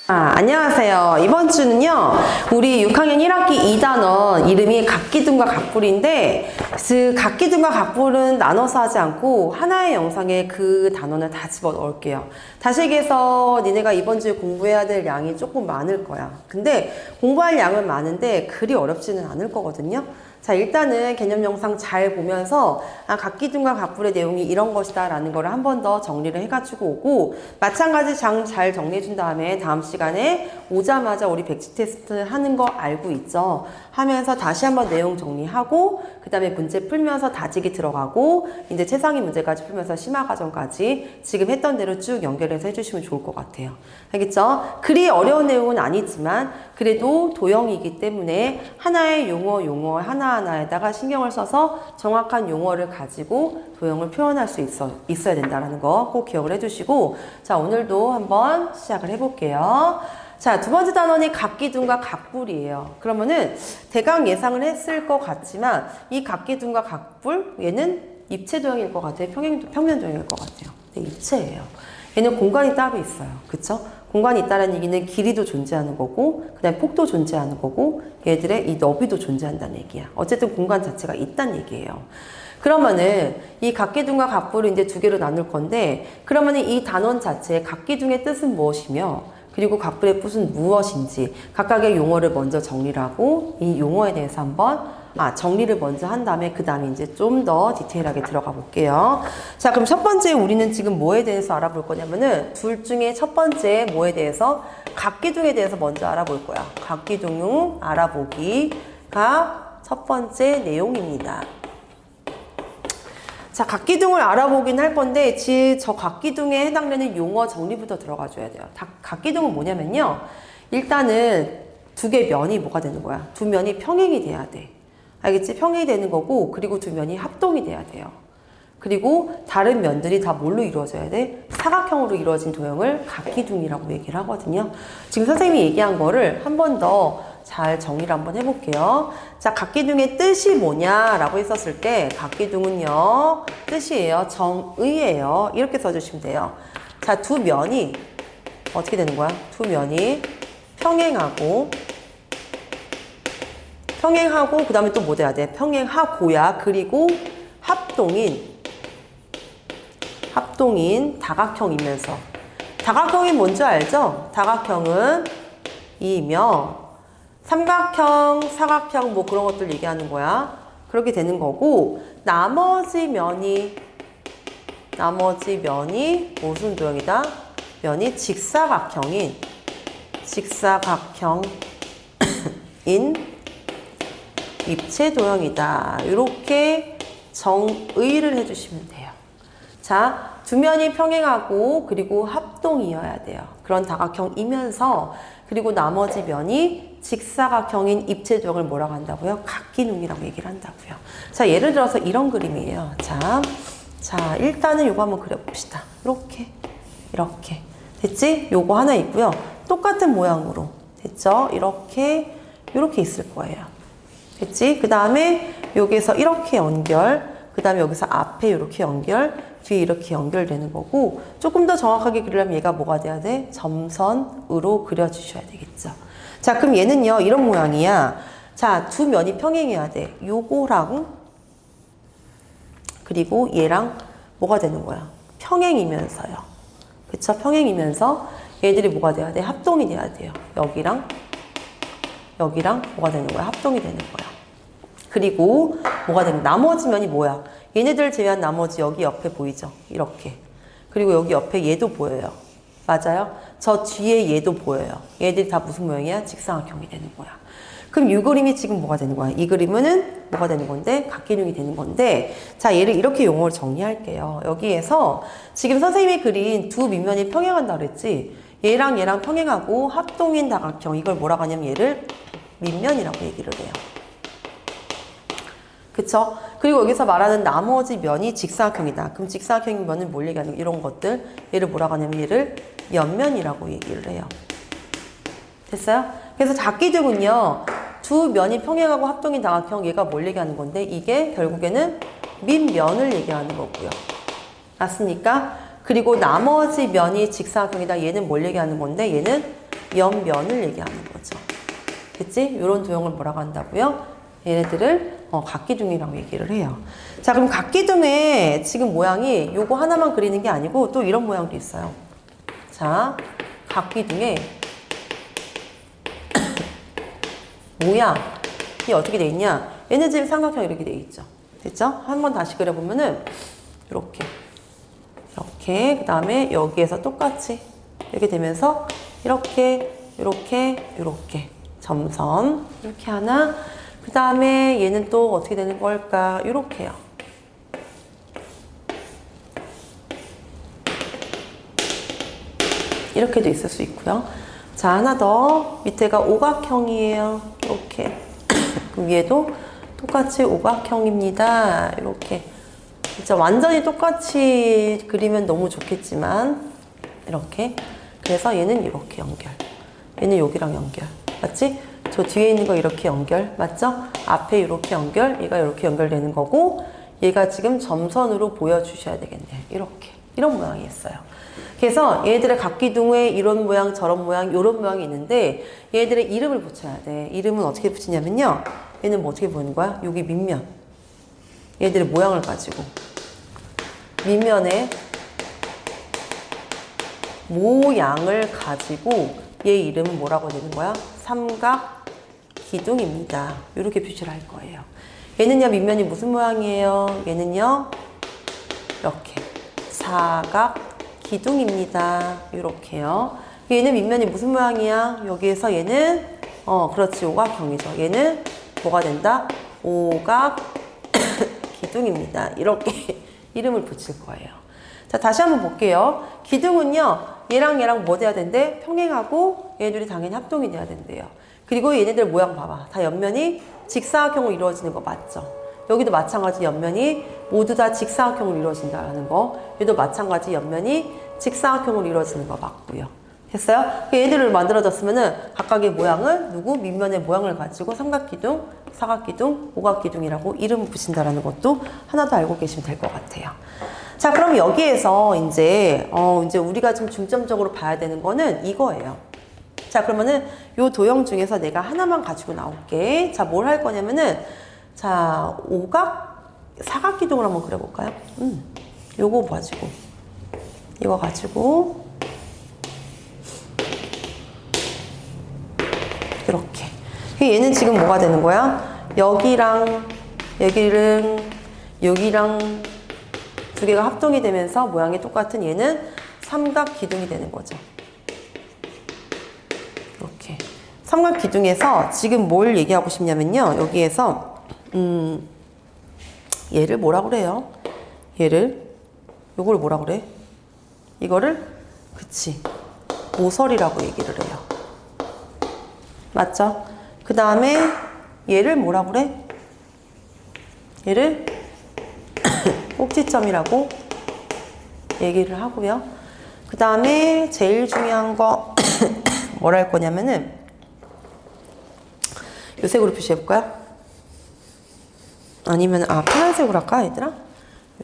안녕하세요. 이번 주는요, 우리 6학년 1학기 2단원 이름이 각기둥과 각불인데, 그 각기둥과 각불은 나눠서 하지 않고 하나의 영상에 그 단원을 다 집어 넣을게요. 다시 얘기해서 니네가 이번 주에 공부해야 될 양이 조금 많을 거야. 근데 공부할 양은 많은데 글이 어렵지는 않을 거거든요. 자, 일단은 개념 영상 잘 보면서 각기둥과 각불의 내용이 이런 것이다 라는 거를 한 번 더 정리를 해가지고 오고, 마찬가지 장 잘 정리해 준 다음에 다음 시간에 오자마자 우리 백지 테스트 하는 거 알고 있죠? 하면서 다시 한번 내용 정리하고 그 다음에 문제 풀면서 다지기 들어가고 이제 최상위 문제까지 풀면서 심화 과정까지 지금 했던 대로 쭉 연결해서 해주시면 좋을 것 같아요. 알겠죠? 그리 어려운 내용은 아니지만 그래도 도형이기 때문에 하나의 용어 하나하나에다가 신경을 써서 정확한 용어를 가지고 도형을 표현할 수 있어야 된다는 거 꼭 기억을 해주시고, 자, 오늘도 한번 시작을 해볼게요. 자, 두 번째 단원이 각기둥과 각불이에요. 그러면은 대강 예상을 했을 것 같지만 이 각기둥과 각불, 얘는 입체도형일 것 같아요. 평면도형일 것 같아요. 근데 입체예요. 얘는 공간이 따로 있어요. 그쵸? 공간이 있다는 얘기는 길이도 존재하는 거고, 그 다음에 폭도 존재하는 거고, 얘들의 이 너비도 존재한다는 얘기야. 어쨌든 공간 자체가 있다는 얘기예요. 그러면은 이 각기둥과 각불을 이제 두 개로 나눌 건데, 그러면은 이 단원 자체의 각기둥의 뜻은 무엇이며, 그리고 각불의 뜻은 무엇인지 각각의 용어를 먼저 정리를 하고 이 용어에 대해서 한번 정리를 먼저 한 다음에 그 다음에 이제 좀 더 디테일하게 들어가 볼게요. 자, 그럼 첫 번째 우리는 지금 뭐에 대해서 알아볼 거냐면은 둘 중에 첫 번째 뭐에 대해서 각기둥에 대해서 먼저 알아볼 거야. 각기둥 알아보기가 첫 번째 내용입니다. 자, 각기둥을 알아보긴 할 건데 저 각기둥에 해당되는 용어 정리부터 들어가 줘야 돼요. 각기둥은 뭐냐면요, 일단은 두 개 면이 뭐가 되는 거야? 두 면이 평행이 돼야 돼. 알겠지? 평행이 되는 거고, 그리고 두 면이 합동이 돼야 돼요. 그리고 다른 면들이 다 뭘로 이루어져야 돼? 사각형으로 이루어진 도형을 각기둥이라고 얘기를 하거든요. 지금 선생님이 얘기한 거를 한 번 더 잘 정리를 한번 해볼게요. 자, 각기둥의 뜻이 뭐냐라고 했었을 때 각기둥은요, 뜻이에요. 정의예요. 이렇게 써주시면 돼요. 자, 두 면이 어떻게 되는 거야? 두 면이 평행하고 그 다음에 또 뭐 돼야 돼? 평행하고야. 그리고 합동인 다각형이면서, 다각형이 뭔지 알죠? 다각형은 이며 삼각형, 사각형 뭐 그런 것들 얘기하는 거야. 그렇게 되는 거고, 나머지 면이 무슨 도형이다? 면이 직사각형인 입체 도형이다. 이렇게 정의를 해주시면 돼요. 자, 두 면이 평행하고 그리고 합동이어야 돼요. 그런 다각형이면서, 그리고 나머지 면이 직사각형인 입체도형을 뭐라고 한다고요? 각기둥이라고 얘기를 한다고요. 자, 예를 들어서 이런 그림이에요. 자, 일단은 요거 한번 그려봅시다. 이렇게. 됐지? 요거 하나 있고요. 똑같은 모양으로. 됐죠? 이렇게 있을 거예요. 됐지? 그 다음에 여기에서 이렇게 연결, 그 다음에 여기서 앞에 이렇게 연결, 뒤에 이렇게 연결되는 거고, 조금 더 정확하게 그리려면 얘가 뭐가 돼야 돼? 점선으로 그려주셔야 되겠죠. 자, 그럼 얘는요, 이런 모양이야. 자, 두 면이 평행해야 돼. 요거랑, 그리고 얘랑 뭐가 되는 거야? 평행이면서요. 그쵸? 평행이면서 얘들이 뭐가 돼야 돼? 합동이 돼야 돼요. 여기랑 뭐가 되는 거야? 합동이 되는 거야. 그리고 뭐가 되는 거야? 나머지 면이 뭐야? 얘네들 제외한 나머지 여기 옆에 보이죠? 이렇게. 그리고 여기 옆에 얘도 보여요. 맞아요? 저 뒤에 얘도 보여요. 얘들이 다 무슨 모양이야? 직사각형이 되는 거야. 그럼 이 그림이 지금 뭐가 되는 거야? 이 그림은 뭐가 되는 건데? 각기둥이 되는 건데, 자, 얘를 이렇게 용어를 정리할게요. 여기에서 지금 선생님이 그린 두 밑면이 평행한다 그랬지? 얘랑 평행하고 합동인 다각형, 이걸 뭐라고 하냐면 얘를 밑면이라고 얘기를 해요. 그쵸? 그리고 여기서 말하는 나머지 면이 직사각형이다. 그럼 직사각형인 면은 뭘 얘기하는 거야? 이런 것들. 얘를 뭐라고 하냐면 얘를 옆면이라고 얘기를 해요. 됐어요? 그래서 각기둥은요, 두 면이 평행하고 합동인 다각형, 얘가 뭘 얘기하는 건데, 이게 결국에는 밑면을 얘기하는 거고요. 맞습니까? 그리고 나머지 면이 직사각형이다. 얘는 뭘 얘기하는 건데, 얘는 옆면을 얘기하는 거죠. 그치? 이런 도형을 뭐라고 한다고요? 얘네들을 각기둥이라고 얘기를 해요. 자, 그럼 각기둥의 지금 모양이 요거 하나만 그리는 게 아니고 또 이런 모양도 있어요. 자, 각기둥의 모양이 어떻게 돼 있냐? 얘네 지금 삼각형 이렇게 돼 있죠. 됐죠? 한번 다시 그려보면은 이렇게 그 다음에 여기에서 똑같이 이렇게 되면서 이렇게 점선 이렇게 하나, 그 다음에 얘는 또 어떻게 되는 걸까? 이렇게요. 이렇게도 있을 수 있고요. 자, 하나 더. 밑에가 오각형이에요. 이렇게. 그럼 위에도 똑같이 오각형입니다. 이렇게. 진짜 완전히 똑같이 그리면 너무 좋겠지만 이렇게. 그래서 얘는 이렇게 연결. 얘는 여기랑 연결. 맞지? 저 뒤에 있는 거 이렇게 연결. 맞죠? 앞에 이렇게 연결. 얘가 이렇게 연결되는 거고, 얘가 지금 점선으로 보여주셔야 되겠네요. 이렇게. 이런 모양이 있어요. 그래서 얘들의 각기둥에 이런 모양, 저런 모양, 이런 모양이 있는데 얘들의 이름을 붙여야 돼. 이름은 어떻게 붙이냐면요. 얘는 뭐 어떻게 보는 거야? 여기 밑면. 얘들의 모양을 가지고. 밑면에 모양을 가지고 얘 이름은 뭐라고 되는 거야? 삼각기둥입니다. 이렇게 표시를 할 거예요. 얘는요, 밑면이 무슨 모양이에요? 얘는요, 이렇게 사각기둥입니다. 이렇게요. 얘는 밑면이 무슨 모양이야? 여기에서 얘는 그렇지, 오각형이죠. 얘는 뭐가 된다? 오각기둥입니다. 이렇게 이름을 붙일 거예요. 자, 다시 한번 볼게요. 기둥은요, 얘랑 뭐 돼야 된대? 평행하고 얘네들이 당연히 합동이 돼야 된대요. 그리고 얘네들 모양 봐봐. 다 옆면이 직사각형으로 이루어지는 거 맞죠? 여기도 마찬가지 옆면이 모두 다 직사각형으로 이루어진다는 거. 얘도 마찬가지 옆면이 직사각형으로 이루어지는 거 맞고요. 됐어요? 얘네들을 만들어졌으면은 각각의 모양은 누구? 밑면의 모양을 가지고 삼각기둥, 사각기둥, 오각기둥이라고 이름을 붙인다는 것도 하나 더 알고 계시면 될 것 같아요. 자, 그럼 여기에서 이제 우리가 좀 중점적으로 봐야 되는 거는 이거예요. 자, 그러면은 요 도형 중에서 내가 하나만 가지고 나올게. 자, 뭘 할 거냐면은, 자, 사각기둥을 한번 그려볼까요? 요거 가지고, 이거 가지고, 이렇게. 얘는 지금 뭐가 되는 거야? 여기랑 두 개가 합동이 되면서 모양이 똑같은 얘는 삼각기둥이 되는 거죠. 이렇게. 삼각기둥에서 지금 뭘 얘기하고 싶냐면요. 여기에서 얘를 뭐라 그래요? 요걸 뭐라 그래? 이거를 그치, 모서리라고 얘기를 해요. 맞죠? 그 다음에 얘를 뭐라 그래? 얘를 꼭지점이라고 얘기를 하고요. 그 다음에 제일 중요한 거 뭐라 할 거냐면은 요 색으로 표시해볼까요? 아니면 파란색으로 할까 얘들아?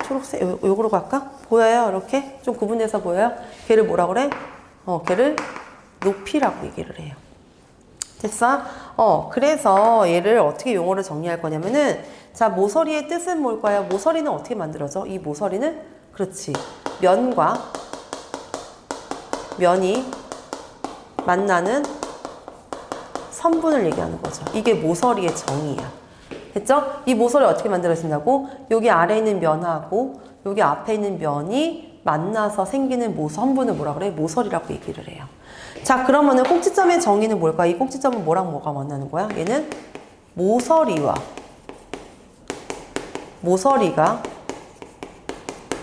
초록색 요거로 갈까? 보여요? 이렇게? 좀 구분돼서 보여요? 걔를 뭐라 그래? 걔를 높이라고 얘기를 해요. 됐어? 그래서 얘를 어떻게 용어를 정리할 거냐면은, 자, 모서리의 뜻은 뭘까요? 모서리는 어떻게 만들어져? 이 모서리는, 그렇지, 면과 면이 만나는 선분을 얘기하는 거죠. 이게 모서리의 정의야. 됐죠? 이 모서리 어떻게 만들어진다고? 여기 아래에 있는 면하고 여기 앞에 있는 면이 만나서 생기는 선분을 뭐라 그래? 모서리라고 얘기를 해요. 자, 그러면은 꼭지점의 정의는 뭘까? 이 꼭지점은 뭐랑 뭐가 만나는 거야? 얘는 모서리가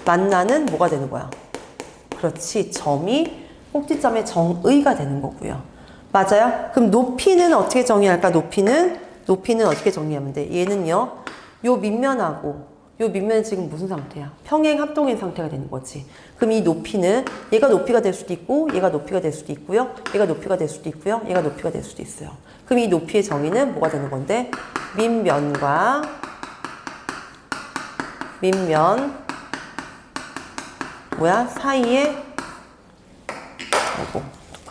만나는 뭐가 되는 거야? 그렇지, 점이 꼭지점의 정의가 되는 거고요. 맞아요? 그럼 높이는 어떻게 정의할까? 높이는 어떻게 정리하면 돼? 얘는요, 요 밑면은 지금 무슨 상태야? 평행 합동인 상태가 되는 거지. 그럼 이 높이는 얘가 높이가 될 수도 있고, 얘가 높이가 될 수도 있고요, 얘가 높이가 될 수도 있고요, 얘가 높이가 될 수도 있어요. 그럼 이 높이의 정의는 뭐가 되는 건데? 밑면과 밑면 사이에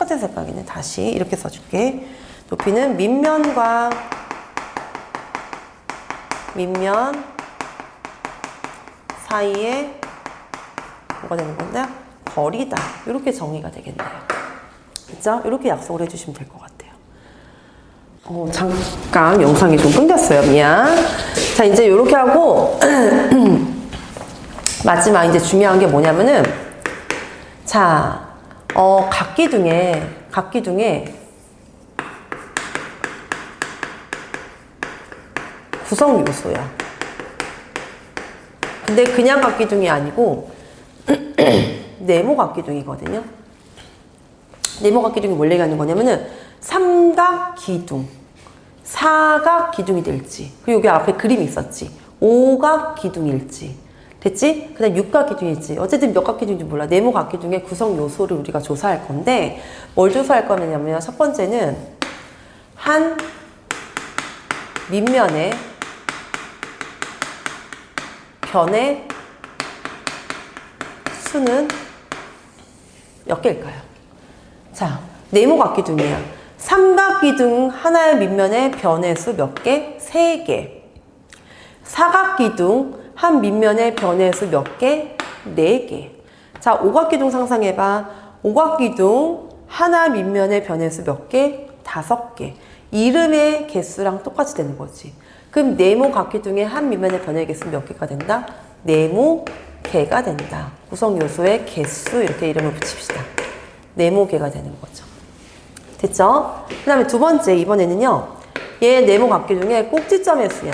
똑같은 색깔이네. 다시 이렇게 써줄게. 높이는 밑면과 밑면 사이에 뭐가 되는 건데? 거리다. 이렇게 정의가 되겠네요. 그죠? 이렇게 약속을 해주시면 될 것 같아요. 잠깐 영상이 좀 끊겼어요. 미안. 자, 이제 이렇게 하고 마지막 이제 중요한 게 뭐냐면은 자, 각기둥에 구성 요소야. 근데 그냥 각기둥이 아니고 네모 각기둥이거든요. 네모 각기둥이 뭘 얘기하는 거냐면은 삼각 기둥, 사각 기둥이 될지, 그리고 여기 앞에 그림이 있었지. 오각 기둥일지, 됐지? 그 다음 육각 기둥일지, 어쨌든 몇 각 기둥인지 몰라. 네모 각기둥의 구성 요소를 우리가 조사할 건데 뭘 조사할 거냐면 첫 번째는 한 밑면에 변의 수는 몇 개일까요? 자, 네모 각기둥이야. 삼각기둥 하나의 밑면에 변의 수 몇 개? 3개. 사각기둥 한 밑면에 변의 수 몇 개? 4개. 자, 오각기둥 상상해봐. 오각기둥 하나 밑면에 변의 수 몇 개? 5개. 이름의 개수랑 똑같이 되는 거지. 그럼 네모 각기둥의 한 밑면의 변의 개수 몇 개가 된다? 네모 개가 된다. 구성 요소의 개수 이렇게 이름을 붙입시다. 네모 개가 되는 거죠. 됐죠? 그 다음에 두 번째, 이번에는요. 얘 네모 각기둥의 꼭지점의 수야.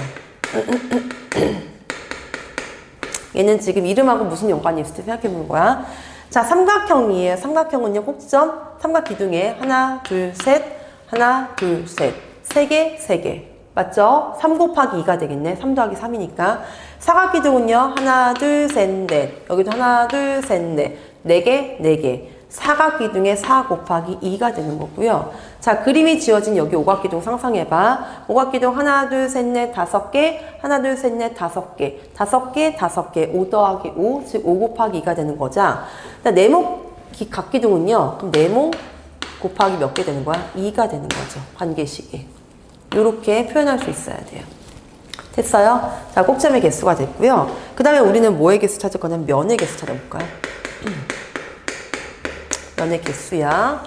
얘는 지금 이름하고 무슨 연관이 있을지 생각해 보는 거야. 자, 삼각형이에요. 삼각형은요, 꼭지점, 삼각기둥에 하나, 둘, 셋, 하나, 둘, 셋. 3개, 3개. 맞죠? 3 곱하기 2가 되겠네. 3 더하기 3이니까. 사각기둥은요, 하나, 둘, 셋, 넷. 여기도 하나, 둘, 셋, 넷. 4개, 4개. 사각기둥에 4 곱하기 2가 되는 거고요. 자, 그림이 지어진 여기 오각기둥 상상해봐. 오각기둥 하나, 둘, 셋, 넷, 5개. 하나, 둘, 셋, 넷, 5개. 5개, 5개. 5 더하기 5, 즉 5 곱하기 2가 되는 거죠. 네모 각기둥은요, 그럼 네모 곱하기 몇 개 되는 거야? 2가 되는 거죠. 관계식이. 이렇게 표현할 수 있어야 돼요. 됐어요? 자, 꼭지점의 개수가 됐고요. 그 다음에 우리는 뭐의 개수 찾을 거냐면 면의 개수 찾아볼까요? 면의 개수야.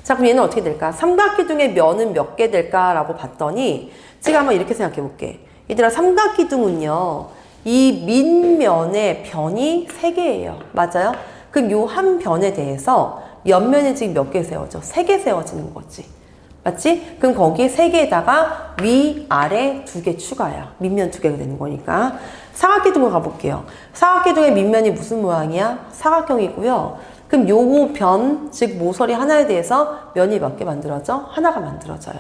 자, 그럼 얘는 어떻게 될까? 삼각기둥의 면은 몇 개 될까라고 봤더니 제가 한번 이렇게 생각해 볼게. 얘들아, 삼각기둥은요, 이 밑면의 변이 3개예요. 맞아요? 그럼 요 한 변에 대해서 옆면에 지금 몇 개 세워져? 3개 세워지는 거지. 맞지? 그럼 거기에 3개에다가 위, 아래 2개 추가야. 밑면 2개가 되는 거니까. 사각기둥을 가볼게요. 사각기둥의 밑면이 무슨 모양이야? 사각형이고요. 그럼 요거 변, 즉 모서리 하나에 대해서 면이 몇 개 만들어져? 하나가 만들어져요.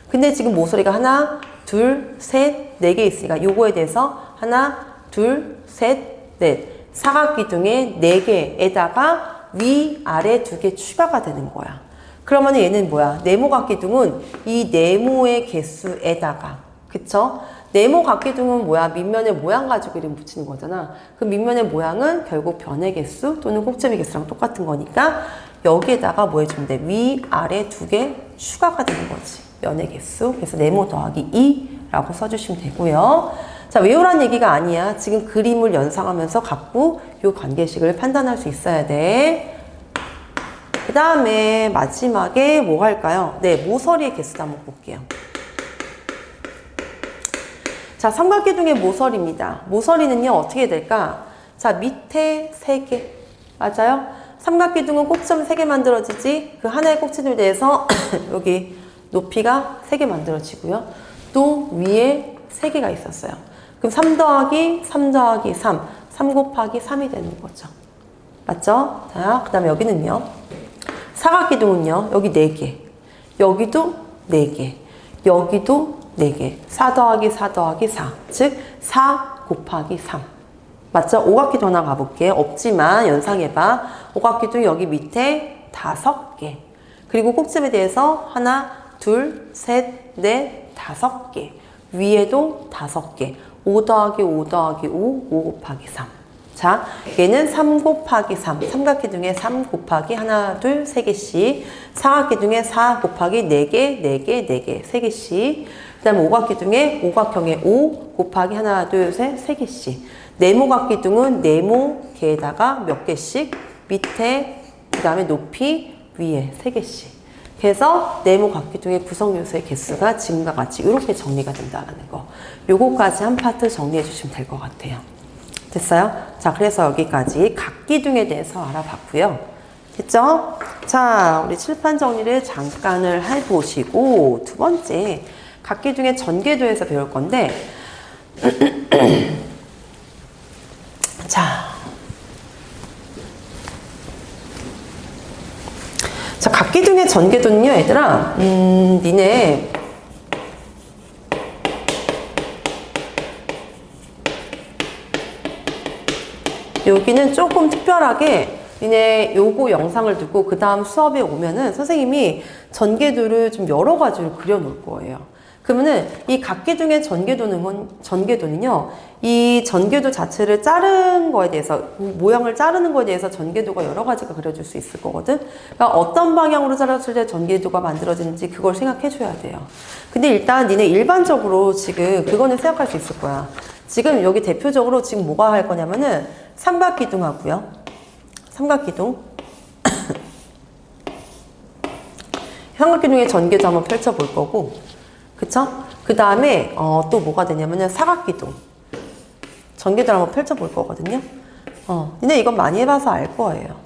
근데 지금 모서리가 하나, 둘, 셋, 4개 있으니까 요거에 대해서 하나, 둘, 셋, 넷. 사각기둥의 4개에다가 위, 아래 2개 추가가 되는 거야. 그러면 얘는 뭐야? 네모 각기둥은 이 네모의 개수에다가, 그쵸? 네모 각기둥은 뭐야? 밑면의 모양 가지고 이름 붙이는 거잖아. 그 밑면의 모양은 결국 변의 개수 또는 꼭지점의 개수랑 똑같은 거니까 여기에다가 뭐 해주면 돼? 위, 아래 2개 추가가 되는 거지. 면의 개수. 그래서 네모 더하기 2라고 써주시면 되고요. 자, 외우란 얘기가 아니야. 지금 그림을 연상하면서 갖고 이 관계식을 판단할 수 있어야 돼. 그 다음에 마지막에 뭐 할까요? 네, 모서리의 개수도 한번 볼게요. 자, 삼각기둥의 모서리입니다. 모서리는요, 어떻게 될까? 자, 밑에 3개. 맞아요? 삼각기둥은 꼭지점 3개 만들어지지? 그 하나의 꼭지점에 대해서 여기 높이가 3개 만들어지고요. 또 위에 3개가 있었어요. 그럼 3 더하기 3 더하기 3. 3 곱하기 3이 되는 거죠. 맞죠? 자, 그 다음에 여기는요. 사각기둥은요, 여기 4개, 여기도 4개, 여기도 4개, 4 더하기 4 더하기 4, 즉 4 곱하기 3. 맞죠? 오각기둥 하나 가볼게. 없지만 연상해봐. 오각기둥 여기 밑에 5개, 그리고 꼭지점에 대해서 하나, 둘, 셋, 넷, 5개, 위에도 5개, 5 더하기 5 더하기 5, 5 곱하기 3. 자, 얘는 3 곱하기 3. 삼각기둥에 3 곱하기 하나, 둘, 3개씩. 사각기둥에 4 곱하기 4개, 4개, 4개, 3개씩. 그 다음에 오각기둥에 오각형에 5 곱하기 하나, 둘, 셋, 3개씩. 네모각기둥은 네모 개에다가 몇 개씩. 밑에, 그 다음에 높이, 위에 3개씩. 그래서 네모각기둥의 구성요소의 개수가 지금과 같이 이렇게 정리가 된다는 거. 요거까지 한 파트 정리해 주시면 될 것 같아요. 됐어요? 자, 그래서 여기까지 각기둥에 대해서 알아봤고요. 됐죠? 자, 우리 칠판 정리를 잠깐을 해보시고 두 번째, 각기둥의 전개도에서 배울 건데 자, 각기둥의 전개도는요, 얘들아, 니네 여기는 조금 특별하게 니네 요거 영상을 듣고 그 다음 수업에 오면은 선생님이 전개도를 좀 여러 가지로 그려놓을 거예요. 그러면은 이 각기둥의 전개도는요, 이 전개도 자체를 자른 거에 대해서, 모양을 자르는 거에 대해서 전개도가 여러 가지가 그려질 수 있을 거거든. 그러니까 어떤 방향으로 자랐을 때 전개도가 만들어지는지 그걸 생각해 줘야 돼요. 근데 일단 니네 일반적으로 지금 그거는 생각할 수 있을 거야. 지금 여기 대표적으로 지금 뭐가 할 거냐면은 삼각기둥 하고요. 삼각기둥. 삼각기둥의 전개도 한번 펼쳐볼 거고. 그쵸? 그 다음에 또 뭐가 되냐면은 사각기둥. 전개도를 한번 펼쳐볼 거거든요. 근데 이건 많이 해봐서 알 거예요.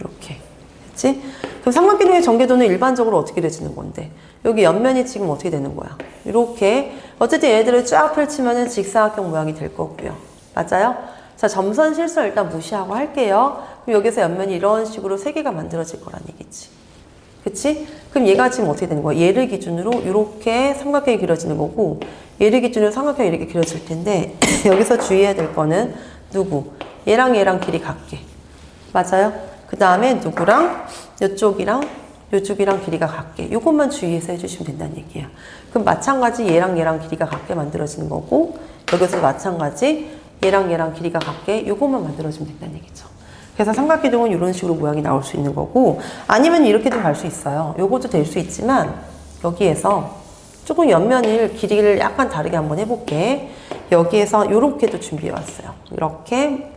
이렇게. 됐지? 그럼 삼각기둥의 전개도는 일반적으로 어떻게 그려지는 건데? 여기 옆면이 지금 어떻게 되는 거야? 이렇게. 어쨌든 얘네들을 쫙 펼치면은 직사각형 모양이 될 거고요. 맞아요? 자, 점선 실수 일단 무시하고 할게요. 그럼 여기서 옆면이 이런 식으로 3개가 만들어질 거란 얘기지. 그치? 그럼 얘가 지금 어떻게 되는 거야? 얘를 기준으로 이렇게 삼각형이 그려지는 거고, 얘를 기준으로 삼각형이 이렇게 그려질 텐데, 여기서 주의해야 될 거는 누구? 얘랑 얘랑 길이 같게. 맞아요? 그 다음에 누구랑 이쪽이랑 이쪽이랑 길이가 같게. 이것만 주의해서 해주시면 된다는 얘기야. 그럼 마찬가지 얘랑 얘랑 길이가 같게 만들어지는 거고, 여기서 마찬가지 얘랑 얘랑 길이가 같게 이것만 만들어주면 된다는 얘기죠. 그래서 삼각기둥은 이런 식으로 모양이 나올 수 있는 거고, 아니면 이렇게도 갈 수 있어요. 요것도 될 수 있지만 여기에서 조금 옆면을 길이를 약간 다르게 한번 해볼게. 여기에서 이렇게도 준비해 왔어요. 이렇게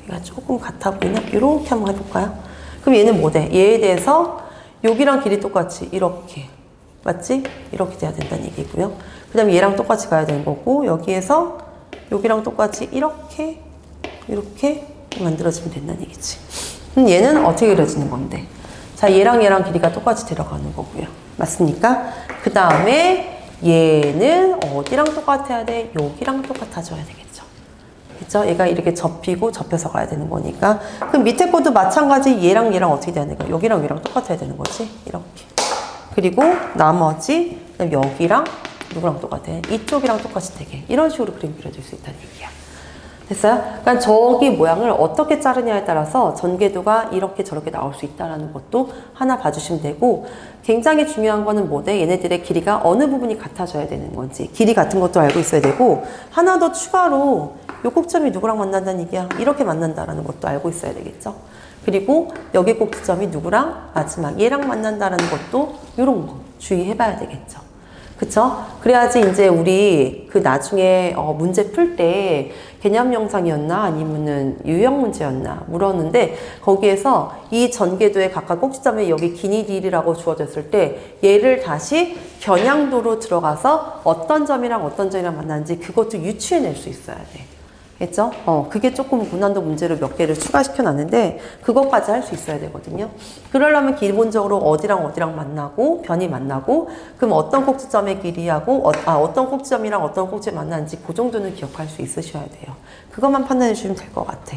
얘가 조금 같아 보이나? 이렇게 한번 해볼까요? 그럼 얘는 뭐 돼? 얘에 대해서 여기랑 길이 똑같이 이렇게, 맞지? 이렇게 돼야 된다는 얘기고요. 그 다음에 얘랑 똑같이 가야 되는 거고, 여기에서 여기랑 똑같이 이렇게 만들어지면 된다는 얘기지. 그럼 얘는 어떻게 그려지는 건데? 자, 얘랑 얘랑 길이가 똑같이 들어가는 거고요. 맞습니까? 그 다음에 얘는 어디랑 똑같아야 돼? 여기랑 똑같아져야 되겠죠. 그쵸? 얘가 이렇게 접히고 접혀서 가야 되는 거니까. 그럼 밑에 것도 마찬가지 얘랑 얘랑 어떻게 돼야 되는 거야? 여기랑 얘랑 똑같아야 되는 거지? 이렇게. 그리고 나머지 여기랑 누구랑 똑같아? 이쪽이랑 똑같이 되게. 이런 식으로 그림 그려질 수 있다는 얘기야. 됐어요? 그러니까 저기 모양을 어떻게 자르냐에 따라서 전개도가 이렇게 저렇게 나올 수 있다는 것도 하나 봐주시면 되고, 굉장히 중요한 거는 뭐돼? 얘네들의 길이가 어느 부분이 같아져야 되는 건지, 길이 같은 것도 알고 있어야 되고, 하나 더 추가로 요 꼭지점이 누구랑 만난다는 얘기야? 이렇게 만난다라는 것도 알고 있어야 되겠죠? 그리고 여기 꼭지점이 누구랑 마지막 얘랑 만난다라는 것도 이런 거 주의해봐야 되겠죠? 그쵸? 그래야지 이제 우리 그 나중에 문제 풀 때 개념 영상이었나 아니면은 유형 문제였나 물었는데, 거기에서 이 전개도의 각각 꼭지점에 여기 길이라고 주어졌을 때 얘를 다시 겨냥도로 들어가서 어떤 점이랑 어떤 점이랑 만나는지 그것도 유추해낼 수 있어야 돼. 겠죠? 그게 조금 고난도 문제로 몇 개를 추가시켜 놨는데 그것까지 할 수 있어야 되거든요. 그러려면 기본적으로 어디랑 어디랑 만나고 변이 만나고, 그럼 어떤 꼭지점의 길이하고 어떤 꼭지점이랑 어떤 꼭지 만나는지 그 정도는 기억할 수 있으셔야 돼요. 그것만 판단해 주시면 될 것 같아.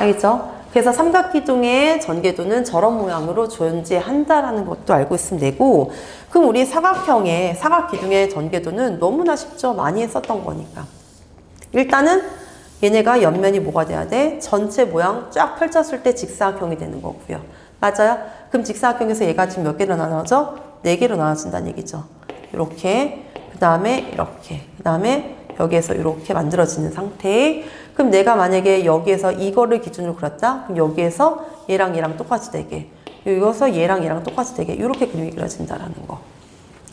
알겠죠? 그래서 삼각기둥의 전개도는 저런 모양으로 존재한다라는 것도 알고 있으면 되고, 그럼 우리 사각기둥의 전개도는 너무나 쉽죠? 많이 했었던 거니까. 일단은 얘네가 옆면이 뭐가 돼야 돼? 전체 모양 쫙 펼쳤을 때 직사각형이 되는 거고요. 맞아요? 그럼 직사각형에서 얘가 지금 몇 개로 나눠져? 4개로 나눠진다는 얘기죠. 이렇게, 그 다음에 이렇게, 그 다음에 여기에서 이렇게 만들어지는 상태. 그럼 내가 만약에 여기에서 이거를 기준으로 그렸다? 그럼 여기에서 얘랑 얘랑 똑같이 되게, 여기서 얘랑 얘랑 똑같이 되게 이렇게 그림이 그려진다라는 거.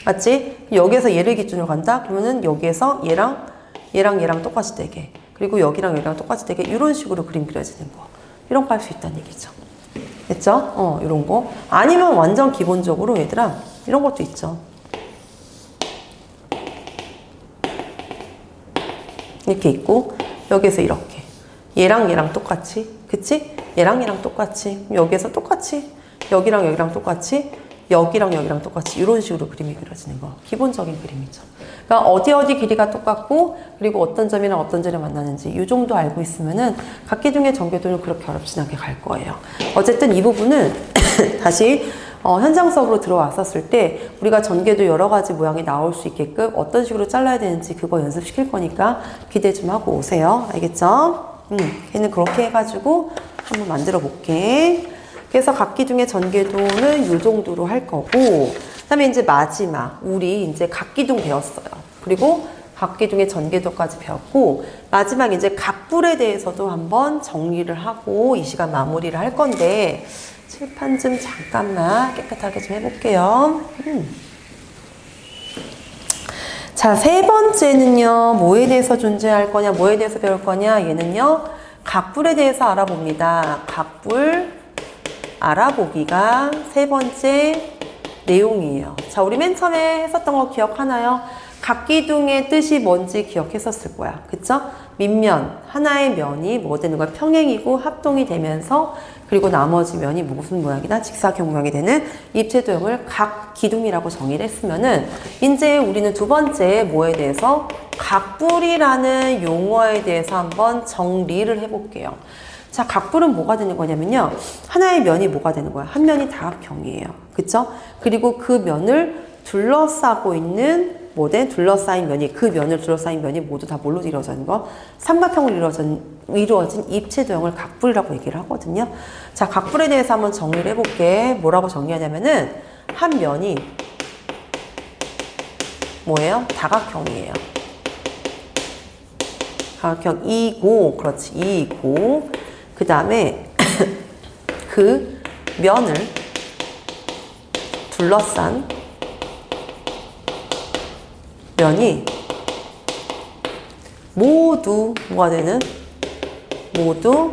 맞지? 여기에서 얘를 기준으로 간다? 그러면은 여기에서 얘랑 얘랑 똑같이 되게, 그리고 여기랑 여기랑 똑같이 되게 이런 식으로 그림 그려지는 거. 이런 거 할 수 있다는 얘기죠. 됐죠? 이런 거. 아니면 완전 기본적으로 얘들아 이런 것도 있죠. 이렇게 있고 여기서 이렇게 얘랑 얘랑 똑같이, 그치? 얘랑 얘랑 똑같이, 여기에서 똑같이, 여기랑 여기랑 똑같이, 여기랑 여기랑 똑같이 이런 식으로 그림이 그려지는 거. 기본적인 그림이죠. 그러니까 어디 길이가 똑같고, 그리고 어떤 점이랑 어떤 점이 만나는지 이 정도 알고 있으면은 각기둥의 전개도는 그렇게 어렵진 않게 갈 거예요. 어쨌든 이 부분은 다시 현장 수업으로 들어왔었을 때 우리가 전개도 여러 가지 모양이 나올 수 있게끔 어떤 식으로 잘라야 되는지 그거 연습시킬 거니까 기대 좀 하고 오세요. 알겠죠? 걔는 그렇게 해가지고 한번 만들어 볼게. 그래서 각기둥의 전개도는 이 정도로 할 거고, 그 다음에 이제 마지막, 우리 이제 각기둥 배웠어요. 그리고 각기둥의 전개도까지 배웠고, 마지막 이제 각불에 대해서도 한번 정리를 하고 이 시간 마무리를 할 건데, 칠판 좀 잠깐만 깨끗하게 좀 해볼게요. 자, 세 번째는요, 뭐에 대해서 존재할 거냐, 뭐에 대해서 배울 거냐, 얘는요, 각불에 대해서 알아봅니다. 각불 알아보기가 세 번째 내용이에요. 자, 우리 맨 처음에 했었던 거 기억하나요? 각기둥의 뜻이 뭔지 기억했었을 거야. 그쵸? 밑면, 하나의 면이 뭐 되는 거야? 평행이고 합동이 되면서, 그리고 나머지 면이 무슨 모양이다? 직사각 모양이 되는 입체도형을 각기둥이라고 정의를 했으면은, 이제 우리는 두 번째 뭐에 대해서? 각불이라는 용어에 대해서 한번 정리를 해볼게요. 자, 각불은 뭐가 되는 거냐면요. 하나의 면이 뭐가 되는 거야? 한 면이 다각형이에요. 그쵸? 그리고 그 면을 둘러싸고 있는 둘러싸인 면이, 그 면을 둘러싸인 면이 모두 다 뭘로 이루어진 거? 삼각형으로 이루어진 입체도형을 각불이라고 얘기를 하거든요. 자, 각불에 대해서 한번 정리를 해볼게. 뭐라고 정리하냐면은, 한 면이 뭐예요? 다각형이에요. 다각형이고, 그렇지, 이고, 그 다음에 그 면을 둘러싼 면이 모두 뭐가 되는? 모두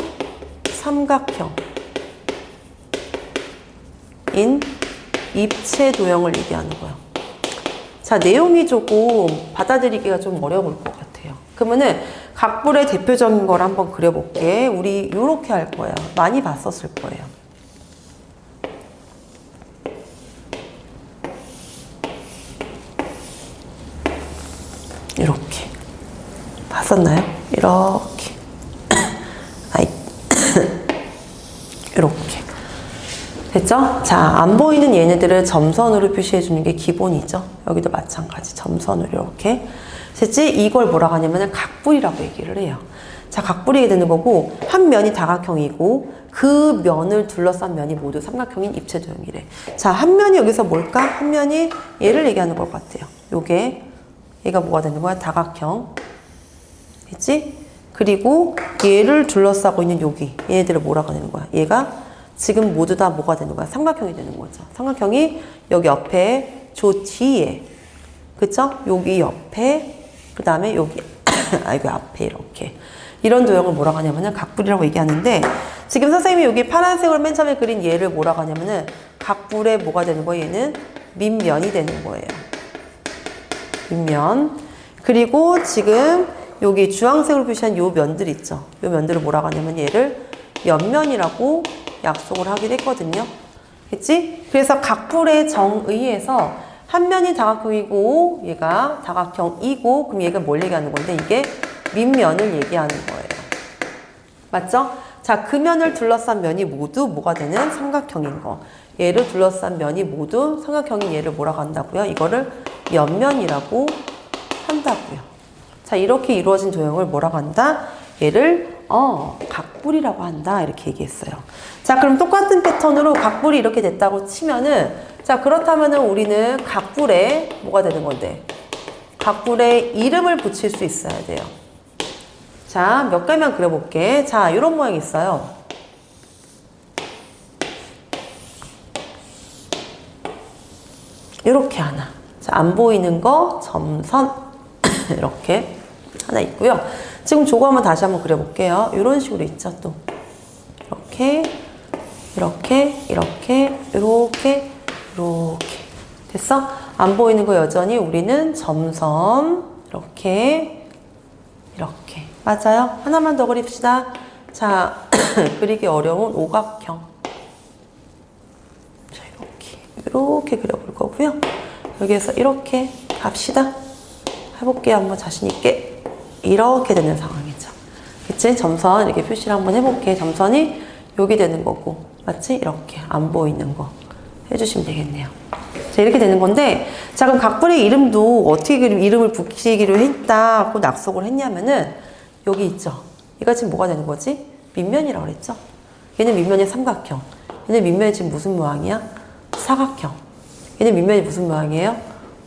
삼각형인 입체도형을 얘기하는 거야. 자, 내용이 조금 받아들이기가 좀 어려울 것 같아요. 그러면은 각불의 대표적인 걸 한번 그려볼게. 우리 이렇게 할 거예요. 많이 봤었을 거예요. 이렇게 봤었나요? 이렇게 이렇게 됐죠? 자, 안 보이는 얘네들을 점선으로 표시해 주는 게 기본이죠. 여기도 마찬가지 점선으로 이렇게. 됐지? 이걸 뭐라고 하냐면 각불이라고 얘기를 해요. 자, 각불이 되는 거고, 한 면이 다각형이고 그 면을 둘러싼 면이 모두 삼각형인 입체도형이래. 자, 한 면이 여기서 뭘까? 한 면이 얘를 얘기하는 것 같아요. 얘가 뭐가 되는 거야? 다각형. 됐지? 그리고 얘를 둘러싸고 있는 얘네들을 뭐라고 하는 거야? 얘가 지금 모두 다 뭐가 되는 거야? 삼각형이 되는 거죠. 삼각형이 여기 옆에 저 뒤에, 그쵸? 여기 옆에, 그 다음에 여기 여기 앞에 이렇게 이런 도형을 뭐라고 하냐면은 각불이라고 얘기하는데, 지금 선생님이 여기 파란색으로 맨 처음에 그린 얘를 뭐라고 하냐면은 각불의 뭐가 되는 거예요? 얘는 밑면이 되는 거예요. 밑면. 그리고 지금 여기 주황색으로 표시한 요 면들 있죠. 요 면들을 뭐라고 하냐면 얘를 옆면이라고 약속을 하기도 했거든요. 그치? 그래서 각불의 정의에서 한 면이 다각형이고 얘가 다각형이고, 그럼 얘가 뭘 얘기하는 건데 이게 밑면을 얘기하는 거예요. 맞죠? 자, 그 면을 둘러싼 면이 모두 뭐가 되는? 삼각형인 거. 얘를 둘러싼 면이 모두 삼각형인 얘를 뭐라고 한다고요? 이거를 옆면이라고 한다고요. 자, 이렇게 이루어진 도형을 뭐라고 한다? 얘를 각불이라고 한다. 이렇게 얘기했어요. 자, 그럼 똑같은 패턴으로 각불이 이렇게 됐다고 치면은, 자, 그렇다면은 우리는 각불에 뭐가 되는 건데? 각불에 이름을 붙일 수 있어야 돼요. 자, 몇 개만 그려볼게. 자, 이런 모양이 있어요. 이렇게 하나. 자, 안 보이는 거 점선 이렇게 하나 있고요. 지금 저거 한번 다시 한번 그려볼게요. 이런 식으로 있죠, 또. 이렇게, 이렇게, 이렇게, 이렇게, 이렇게. 됐어? 안 보이는 거 여전히 우리는 점선 이렇게, 이렇게. 맞아요? 하나만 더 그립시다. 자, 그리기 어려운 오각형. 자, 이렇게 그려볼 거고요. 여기에서 이렇게 갑시다. 해볼게요. 한번 자신있게. 이렇게 되는 상황이죠. 그치? 점선 이렇게 표시를 한번 해볼게. 점선이 여기 되는 거고. 맞지? 이렇게 안 보이는 거 해주시면 되겠네요. 자, 이렇게 되는 건데, 자, 그럼 각불의 이름도 어떻게 이름을 붙이기로 했다고 약속을 했냐면은, 여기 있죠? 얘가 지금 뭐가 되는 거지? 밑면이라고 그랬죠? 얘는 밑면이 삼각형. 얘는 밑면이 지금 무슨 모양이야? 사각형. 얘는 밑면이 무슨 모양이에요?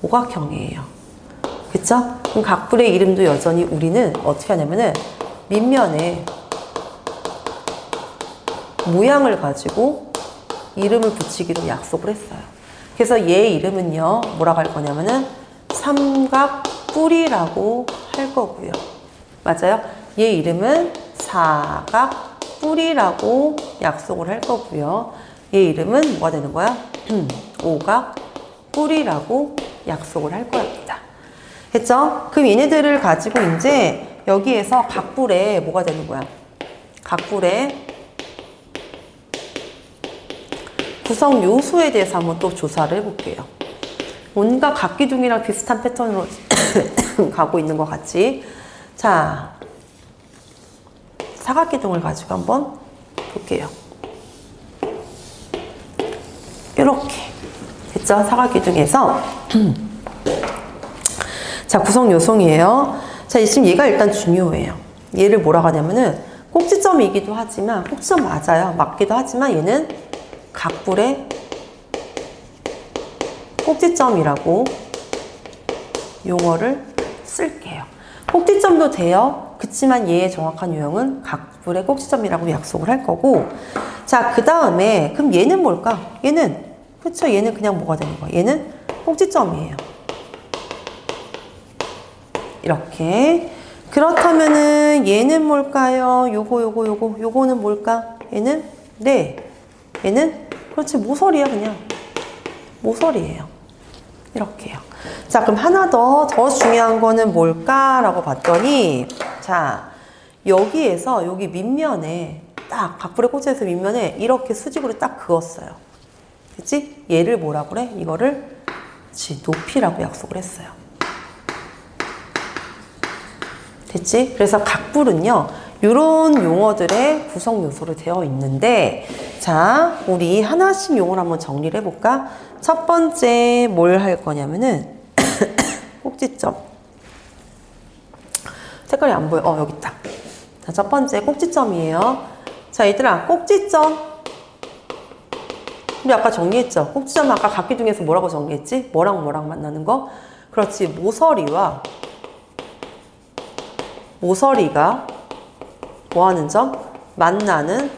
오각형이에요. 그쵸? 그럼 각불의 이름도 여전히 우리는 어떻게 하냐면은, 밑면에 모양을 가지고 이름을 붙이기로 약속을 했어요. 그래서 얘 이름은요, 뭐라고 할 거냐면은 삼각뿔이라고 할 거고요. 맞아요? 얘 이름은 사각뿔이라고 약속을 할 거고요. 얘 이름은 뭐가 되는 거야? 오각뿔이라고 약속을 할 겁니다. 됐죠? 그럼 얘네들을 가지고 이제 여기에서 각불에 뭐가 되는 거야? 각불에 구성 요소에 대해서 한번 또 조사를 해볼게요. 뭔가 각기둥이랑 비슷한 패턴으로 가고 있는 것 같지? 자, 사각기둥을 가지고 한번 볼게요. 이렇게 됐죠? 사각기둥에서 자, 구성 요소이에요. 자, 지금 얘가 일단 중요해요. 얘를 뭐라고 하냐면은 꼭지점이기도 하지만, 꼭지점 맞아요. 맞기도 하지만 얘는 각불의 꼭지점이라고 용어를 쓸게요. 꼭지점도 돼요. 그치만 얘의 정확한 유형은 각불의 꼭지점이라고 약속을 할 거고, 자, 그 다음에 그럼 얘는 뭘까? 얘는, 그쵸? 얘는 그냥 뭐가 되는 거야? 얘는 꼭지점이에요. 이렇게. 그렇다면은 얘는 뭘까요? 요거는 뭘까? 얘는, 네, 얘는 그렇지, 모서리야. 그냥 모서리예요. 이렇게요. 자, 그럼 하나 더 중요한 거는 뭘까라고 봤더니, 자, 여기에서 여기 밑면에 딱 각불의 꼭지에서 밑면에 이렇게 수직으로 딱 그었어요. 그치? 얘를 뭐라고 그래? 이거를 높이라고 약속을 했어요. 됐지? 그래서 각불은요, 이런 용어들의 구성 요소로 되어 있는데, 자, 우리 하나씩 용어를 한번 정리를 해볼까? 첫 번째 뭘 할 거냐면은 꼭지점. 색깔이 안 보여. 여기 있다. 자, 첫 번째 꼭지점이에요. 자, 얘들아, 꼭지점. 우리 아까 정리했죠? 꼭지점 아까 각기둥에서 뭐라고 정리했지? 뭐랑 만나는 거? 그렇지, 모서리가 뭐하는 점? 만나는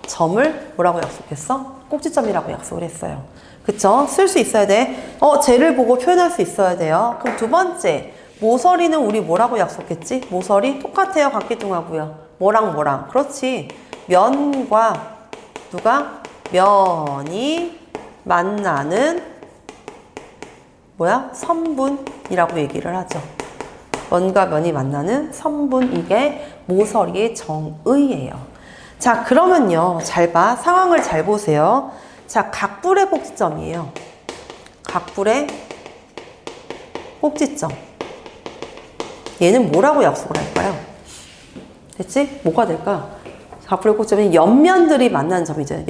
점을 뭐라고 약속했어? 꼭지점이라고 약속을 했어요. 그쵸? 쓸 수 있어야 돼. 쟤를 보고 표현할 수 있어야 돼요. 그럼 두 번째, 모서리는 우리 뭐라고 약속했지? 모서리 똑같아요. 각기둥하고요. 뭐랑. 그렇지. 면과 누가? 면이 만나는 뭐야? 선분이라고 얘기를 하죠. 면과 면이 만나는 선분, 이게 모서리의 정의예요. 자, 그러면요, 잘 봐. 상황을 잘 보세요. 자, 각불의 꼭지점이에요. 각불의 꼭지점. 얘는 뭐라고 약속을 할까요? 됐지? 뭐가 될까? 각불의 꼭지점은 옆면들이 만나는 점이죠.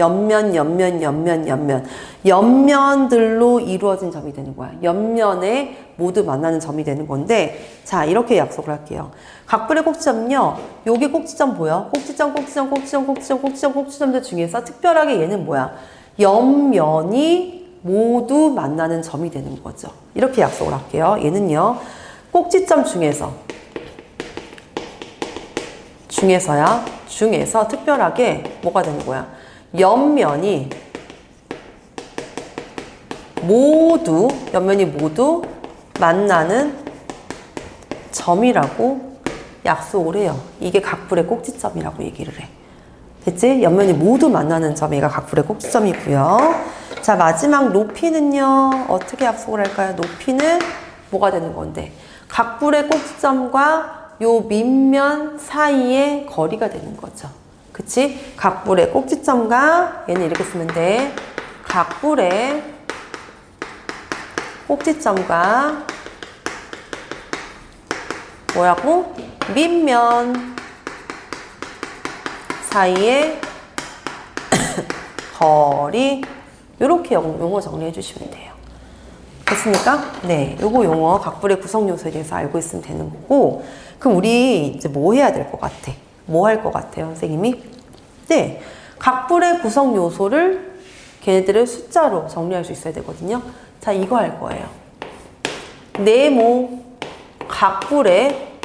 옆면들로 이루어진 점이 되는 거야. 옆면에 모두 만나는 점이 되는 건데, 자, 이렇게 약속을 할게요. 각불의 꼭지점은요, 여기 꼭지점 보여? 꼭지점들 중에서 특별하게 얘는 뭐야? 옆면이 모두 만나는 점이 되는 거죠. 이렇게 약속을 할게요. 얘는요, 꼭지점 중에서 특별하게 뭐가 되는 거야? 옆면이 모두 만나는 점이라고 약속을 해요. 이게 각불의 꼭지점이라고 얘기를 해. 됐지? 옆면이 모두 만나는 점이 각불의 꼭지점이고요. 자, 마지막 높이는요, 어떻게 약속을 할까요? 높이는 뭐가 되는 건데? 각불의 꼭지점과 요 밑면 사이의 거리가 되는 거죠. 그치? 각불의 꼭지점과 얘는 이렇게 쓰면 돼. 각불의 꼭지점과 뭐라고? 밑면 사이의 거리. 요렇게 용어 정리해 주시면 돼요. 됐습니까? 네, 요거 용어 각불의 구성 요소에 대해서 알고 있으면 되는 거고. 그럼 우리 이제 뭐 해야 될 것 같아? 뭐 할 것 같아요, 선생님이? 네, 각불의 구성 요소를 걔네들을 숫자로 정리할 수 있어야 되거든요. 자, 이거 할 거예요. 네모 각불의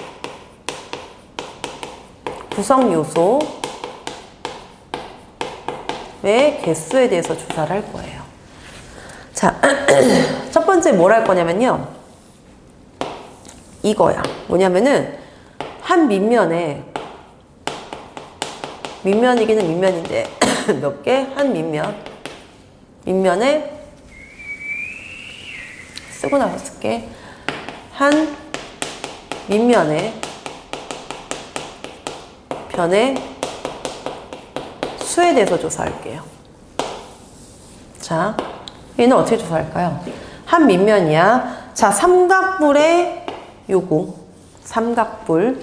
구성 요소의 개수에 대해서 조사를 할 거예요. 자, 첫 번째 뭘 할 거냐면요. 이거야. 뭐냐면은, 한 밑면이기는 밑면인데, 몇 개? 한 밑면에, 쓰고 나서 쓸게. 한 밑면에, 변의 수에 대해서 조사할게요. 자, 얘는 어떻게 조사할까요? 한 밑면이야. 자, 삼각불의 요거. 삼각불.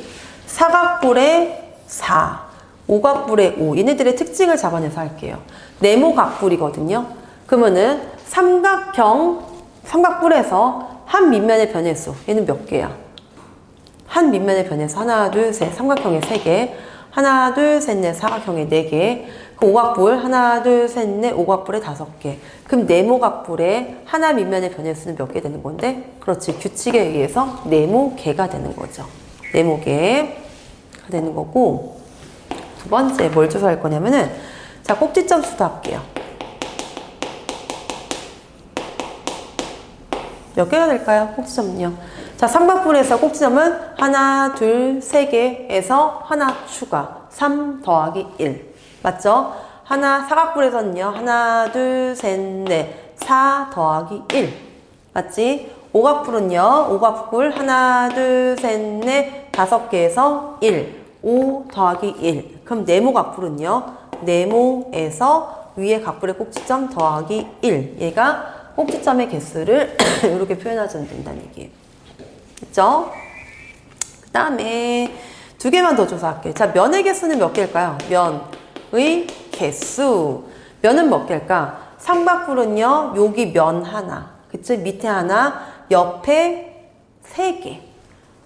사각불의 4. 오각불의 5. 얘네들의 특징을 잡아내서 할게요. 네모각불이거든요. 그러면은 삼각불에서 한 밑면의 변의수. 얘는 몇 개야? 한 밑면의 변의수. 하나, 둘, 셋. 삼각형의 3개. 하나, 둘, 셋, 넷. 사각형의 4개. 그 오각불 하나, 둘, 셋, 넷. 오각불의 5개. 그럼 네모각불의 하나 밑면의 변의수는 몇 개 되는 건데? 그렇지. 규칙에 의해서 네모개가 되는 거죠. 네모개가 되는 거고. 두 번째 뭘 조사할 거냐면은, 자, 꼭지점 수도 할게요. 몇 개가 될까요? 꼭지점은요. 자, 삼각불에서 꼭지점은 하나, 둘, 세 개에서 하나 추가. 3 더하기 1. 맞죠? 사각불에서는요. 하나, 둘, 셋, 넷. 4 더하기 1. 맞지? 오각불은요. 오각불 하나, 둘, 셋, 넷. 5개에서 1. 5 더하기 1. 그럼 네모각불은요. 네모에서 위에 각불의 꼭지점 더하기 1. 얘가 꼭지점의 개수를 이렇게 표현하시면 된다는 얘기예요. 됐죠? 그 다음에 2개만 더 조사할게요. 자, 면의 개수는 몇 개일까요? 면의 개수. 면은 몇 개일까? 삼각불은요, 여기 면 하나. 그치? 밑에 하나, 옆에 3개.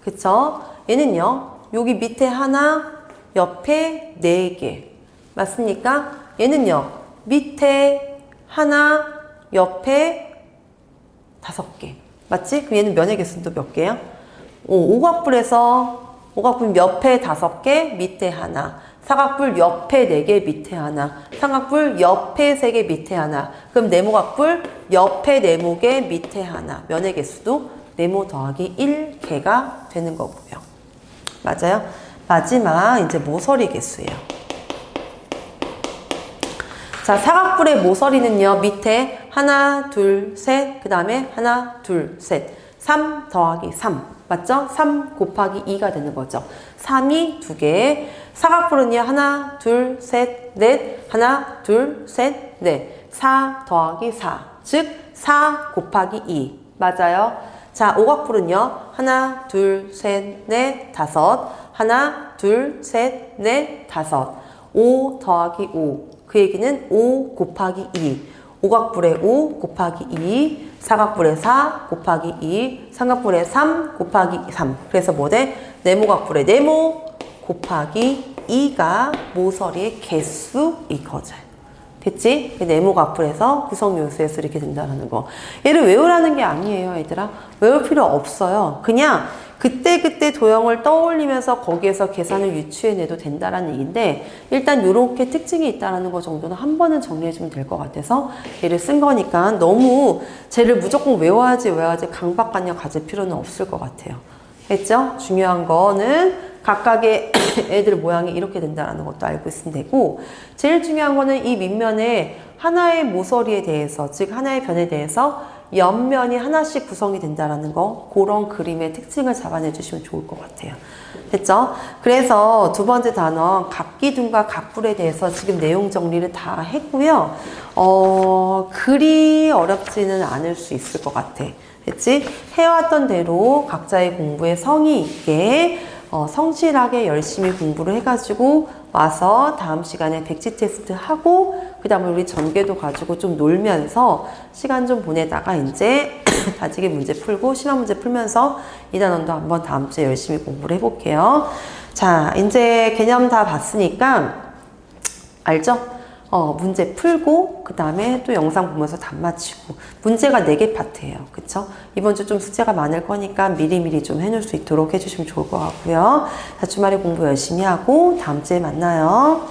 그쵸? 얘는요, 여기 밑에 하나, 옆에 4개. 맞습니까? 얘는요, 밑에 하나, 옆에 5개. 맞지? 그럼 얘는 면의 개수는 또 몇 개야? 오각불 옆에 5개, 밑에 하나. 사각불 옆에 4개, 밑에 하나. 삼각불 옆에 3개, 밑에 하나. 그럼 네모각불 옆에 네모개, 밑에 하나. 면의 개수도 네모 더하기 1개가 되는 거고요. 맞아요? 마지막 이제 모서리 개수예요. 자, 사각불의 모서리는요, 밑에 하나, 둘, 셋, 그 다음에 하나, 둘, 셋. 3 더하기 3. 맞죠? 3 곱하기 2가 되는 거죠. 3이 2개. 사각불은요, 하나, 둘, 셋, 넷. 하나, 둘, 셋, 넷. 4 더하기 4. 즉, 4 곱하기 2. 맞아요? 자, 오각불은요, 하나, 둘, 셋, 넷, 5. 하나, 둘, 셋, 넷, 5. 5 더하기 5. 그 얘기는 5 곱하기 2. 오각불의 5 곱하기 2. 사각불의 4 곱하기 2. 삼각불의 3 곱하기 3. 그래서 뭐 돼? 네모각불의 네모 곱하기 2가 모서리의 개수이거든. 됐지? 네모 가풀에서 구성 요소에서 이렇게 된다는 거. 얘를 외우라는 게 아니에요, 얘들아. 외울 필요 없어요. 그냥 그때그때 도형을 떠올리면서 거기에서 계산을 유추해내도 된다라는 얘기인데, 일단 이렇게 특징이 있다는 거 정도는 한 번은 정리해주면 될 것 같아서 얘를 쓴 거니까 너무 쟤를 무조건 외워야지 강박관념 가질 필요는 없을 것 같아요. 했죠? 중요한 거는 각각의 애들 모양이 이렇게 된다는 것도 알고 있으면 되고, 제일 중요한 거는 이 밑면에 하나의 모서리에 대해서, 즉 하나의 변에 대해서 옆면이 하나씩 구성이 된다는 거, 그런 그림의 특징을 잡아내 주시면 좋을 것 같아요. 됐죠? 그래서 두 번째 단원 각기둥과 각불에 대해서 지금 내용 정리를 다 했고요. 그리 어렵지는 않을 수 있을 것 같아. 됐지? 해왔던 대로 각자의 공부에 성의 있게 성실하게 열심히 공부를 해가지고 와서 다음 시간에 백지 테스트 하고 그 다음에 우리 전개도 가지고 좀 놀면서 시간 좀 보내다가 이제 다지기 문제 풀고 시험 문제 풀면서 이 단원도 한번 다음 주에 열심히 공부를 해볼게요. 자, 이제 개념 다 봤으니까 알죠? 문제 풀고 그 다음에 또 영상 보면서 답 맞히고 문제가 4개 파트예요. 그쵸? 이번 주 좀 숙제가 많을 거니까 미리미리 좀 해놓을 수 있도록 해주시면 좋을 것 같고요. 자, 주말에 공부 열심히 하고 다음 주에 만나요.